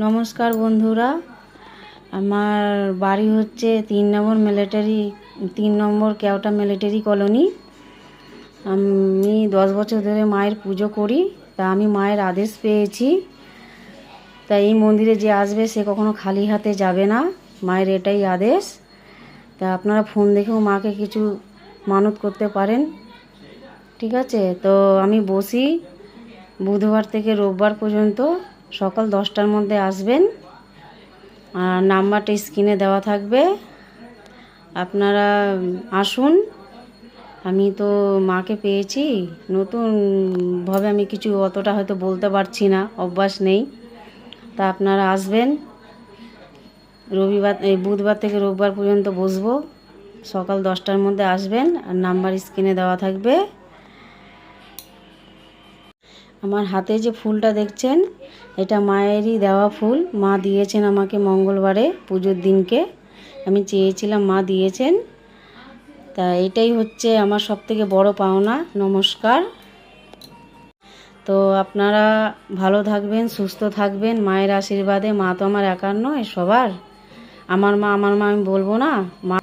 নমস্কার বন্ধুরা, আমার বাড়ি হচ্ছে 3 নম্বর কেওটা মিলিটারি কলোনি। আমি 10 বছর ধরে মায়ের পুজো করি। তা আমি মায়ের আদেশ পেয়েছি, তাই এই মন্দিরে যে আসবে সে কখনো খালি হাতে যাবে না, মায়ের এটাই আদেশ। তা আপনারা ফোন দেখেও মাকে কিছু মানত করতে পারেন, ঠিক আছে? তো আমি বসি বুধবার থেকে রোববার পর্যন্ত, সকাল 10টার মধ্যে আসবেন। আর নাম্বারটা স্ক্রিনে দেওয়া থাকবে, আপনারা আসুন। আমি তো মাকে পেয়েছি, নতুনভাবে আমি কিছু অতটা হয়তো বলতে পারছি না, অভ্যাস নেই। তা আপনারা আসবেন, বুধবার থেকে রোববার পর্যন্ত বসবো, সকাল 10টার মধ্যে আসবেন। আর নাম্বার স্ক্রিনে দেওয়া থাকবে। আমার হাতে যে ফুলটা দেখছেন, এটা মায়েরই দেওয়া ফুল। মা দিয়েছেন আমাকে মঙ্গলবারে পুজোর দিনকে, আমি চেয়েছিলাম, মা দিয়েছেন। তা এটাই হচ্ছে আমার সবথেকে বড় পাওনা। নমস্কার। তো আপনারা ভালো থাকবেন, সুস্থ থাকবেন মায়ের আশীর্বাদে। মা তো আমার একার নয়, সবার। আমার মা আমি বলবো না, মা